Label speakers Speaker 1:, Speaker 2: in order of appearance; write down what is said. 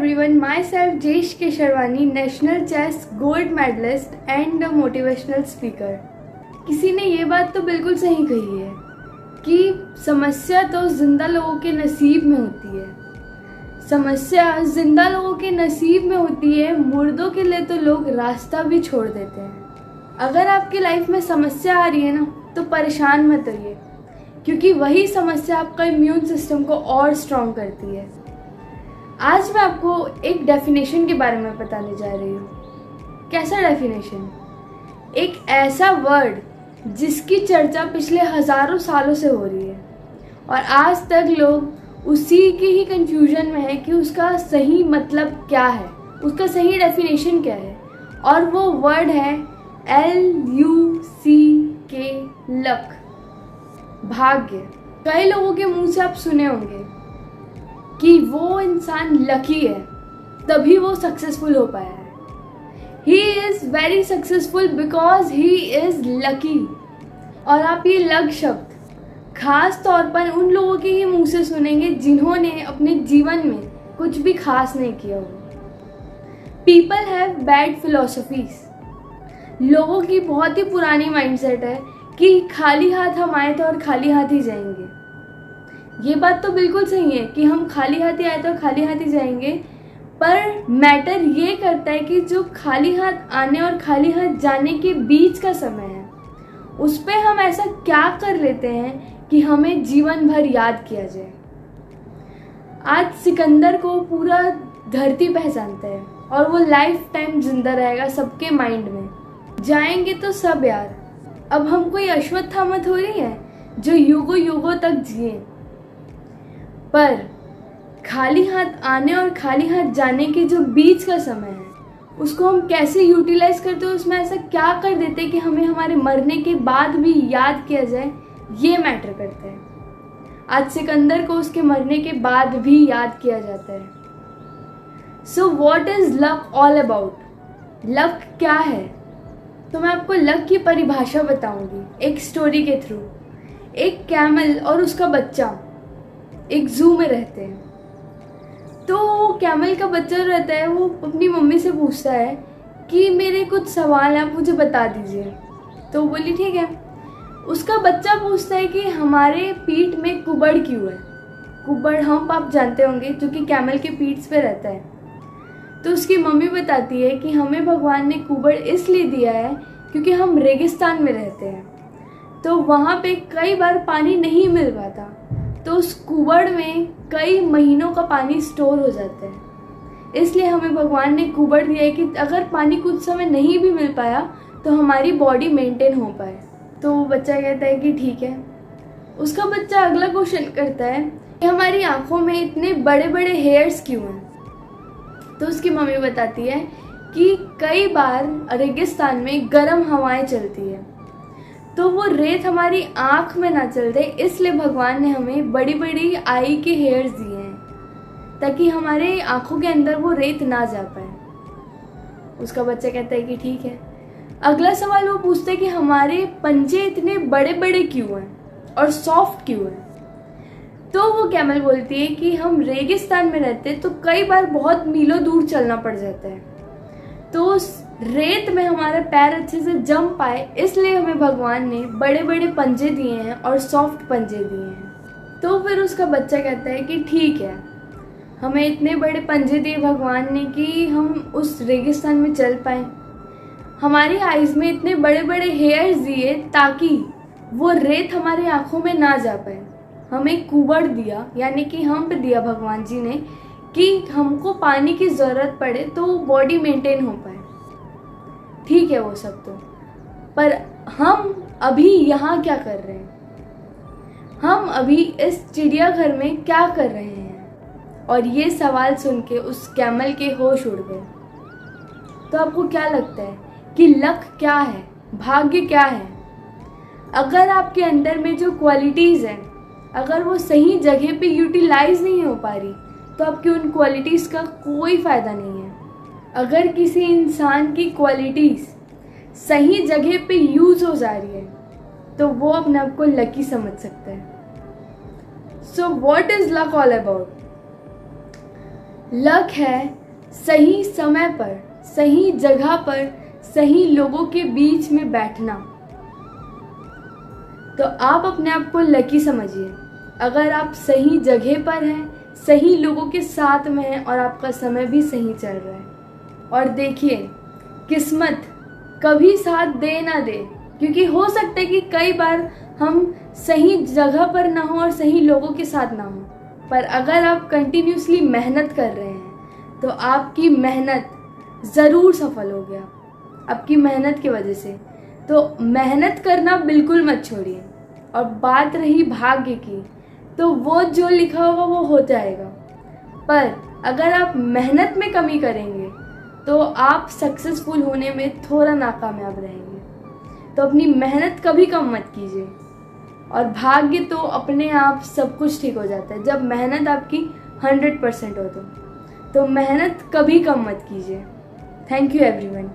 Speaker 1: everyone, myself Jesh Kesharwani, National Chess Gold Medalist and a Motivational Speaker। किसी ने ये बात तो बिल्कुल सही कही है कि समस्या तो जिंदा लोगों के नसीब में होती है। समस्या जिंदा लोगों के नसीब में होती है, मुर्दों के लिए तो लोग रास्ता भी छोड़ देते हैं। अगर आपकी लाइफ में समस्या आ रही है ना, तो परेशान मत होइए, क्योंकि वही समस्या आपका इम्यून सिस्टम को और स्ट्रॉन्ग करती है। आज मैं आपको एक डेफिनेशन के बारे में बताने जा रही हूँ। कैसा डेफिनेशन? एक ऐसा वर्ड जिसकी चर्चा पिछले हज़ारों सालों से हो रही है और आज तक लोग उसी के ही कंफ्यूजन में है कि उसका सही मतलब क्या है, उसका सही डेफिनेशन क्या है। और वो वर्ड है LUCK, लक, भाग्य। कई लोगों के मुंह से आप सुने होंगे कि वो इंसान लकी है, तभी वो सक्सेसफुल हो पाया है। He is very successful because he is lucky. और आप ये लक शब्द खास तौर पर उन लोगों के ही मुंह से सुनेंगे जिन्होंने अपने जीवन में कुछ भी खास नहीं किया हो। People have bad philosophies. लोगों की बहुत ही पुरानी माइंडसेट है कि खाली हाथ हम आए थे और खाली हाथ ही जाएंगे। ये बात तो बिल्कुल सही है कि हम खाली हाथ ही आए तो खाली हाथ ही जाएंगे, पर मैटर ये करता है कि जो खाली हाथ आने और खाली हाथ जाने के बीच का समय है, उस पे हम ऐसा क्या कर लेते हैं कि हमें जीवन भर याद किया जाए। आज सिकंदर को पूरा धरती पहचानता है और वो लाइफ टाइम जिंदा रहेगा सबके माइंड में। जाएंगे तो सब यार। अब हम कोई अश्वत्थामा थोड़ी है जो युगों युगों तक जिए, पर खाली हाथ आने और खाली हाथ जाने के जो बीच का समय है, उसको हम कैसे यूटिलाइज करते हो, उसमें ऐसा क्या कर देते हैं कि हमें हमारे मरने के बाद भी याद किया जाए, ये मैटर करता है। आज सिकंदर को उसके मरने के बाद भी याद किया जाता है। So what is luck all about? Luck क्या है? तो मैं आपको लक की परिभाषा बताऊंगी एक स्टोरी के थ्रू। एक कैमल और उसका बच्चा एक जू में रहते हैं। तो कैमल का बच्चा रहता है, वो अपनी मम्मी से पूछता है कि मेरे कुछ सवाल आप मुझे बता दीजिए। तो बोली ठीक है। उसका बच्चा पूछता है कि हमारे पीठ में कुबड़ क्यों है। कुबड़ हम्प आप जानते होंगे, जो कि कैमल के पीठ पे रहता है। तो उसकी मम्मी बताती है कि हमें भगवान ने कुबड़ इसलिए दिया है क्योंकि हम रेगिस्तान में रहते हैं, तो वहाँ पे कई बार पानी नहीं मिल पाता, तो उस कुबड़ में कई महीनों का पानी स्टोर हो जाता है। इसलिए हमें भगवान ने कुबड़ दिया है कि अगर पानी कुछ समय नहीं भी मिल पाया तो हमारी बॉडी मेंटेन हो पाए। तो वो बच्चा कहता है कि ठीक है। उसका बच्चा अगला क्वेश्चन करता है कि हमारी आंखों में इतने बड़े बड़े हेयर्स क्यों हैं। तो उसकी मम्मी बताती है कि कई बार रेगिस्तान में गर्म हवाएं चलती है, तो वो रेत हमारी आँख में ना चल दे, इसलिए भगवान ने हमें बड़ी बड़ी आई के हेयर्स दिए हैं ताकि हमारे आँखों के अंदर वो रेत ना जा पाए। उसका बच्चा कहता है कि ठीक है। अगला सवाल वो पूछता है कि हमारे पंजे इतने बड़े बड़े क्यों हैं और सॉफ्ट क्यों हैं। तो वो कैमल बोलती है कि हम रेगिस्तान में रहते हैं, तो कई बार बहुत मीलों दूर चलना पड़ जाता है, तो उस रेत में हमारे पैर अच्छे से जम पाए, इसलिए हमें भगवान ने बड़े बड़े पंजे दिए हैं और सॉफ्ट पंजे दिए हैं। तो फिर उसका बच्चा कहता है कि ठीक है, हमें इतने बड़े पंजे दिए भगवान ने कि हम उस रेगिस्तान में चल पाए। हमारी आईज में इतने बड़े बड़े हेयर्स दिए ताकि वो रेत हमारी आंखों में ना जा पाए। हमें कुबड़ दिया, यानी कि हम्प दिया भगवान जी ने, कि हमको पानी की ज़रूरत पड़े तो बॉडी मेंटेन हो पाए। ठीक है वो सब तो, पर हम अभी यहाँ क्या कर रहे हैं? हम अभी इस चिड़ियाघर में क्या कर रहे हैं? और ये सवाल सुन के उस कैमल के होश उड़ गए। तो आपको क्या लगता है कि लक क्या है, भाग्य क्या है? अगर आपके अंदर में जो क्वालिटीज़ हैं, अगर वो सही जगह पे यूटिलाइज नहीं हो पा रही, तो आपकी उन क्वालिटीज़ का कोई फ़ायदा नहीं है। अगर किसी इंसान की क्वालिटीज़ सही जगह पे यूज़ हो जा रही है, तो वो अपने आप को लकी समझ सकता है। So what is luck all about? Luck है सही समय पर, सही जगह पर, सही लोगों के बीच में बैठना। तो आप अपने आप को लकी समझिए अगर आप सही जगह पर हैं, सही लोगों के साथ में हैं और आपका समय भी सही चल रहा है। और देखिए, किस्मत कभी साथ दे ना दे, क्योंकि हो सकता है कि कई बार हम सही जगह पर ना हो और सही लोगों के साथ ना हो, पर अगर आप कंटिन्यूसली मेहनत कर रहे हैं तो आपकी मेहनत ज़रूर सफल हो गया, आपकी मेहनत की वजह से। तो मेहनत करना बिल्कुल मत छोड़िए। और बात रही भाग्य की, तो वो जो लिखा होगा वो हो जाएगा, पर अगर आप मेहनत में कमी करेंगे तो आप सक्सेसफुल होने में थोड़ा नाकामयाब रहेंगे। तो अपनी मेहनत कभी कम मत कीजिए, और भाग्य तो अपने आप सब कुछ ठीक हो जाता है जब मेहनत आपकी 100% हो। तो मेहनत कभी कम मत कीजिए। Thank you everyone.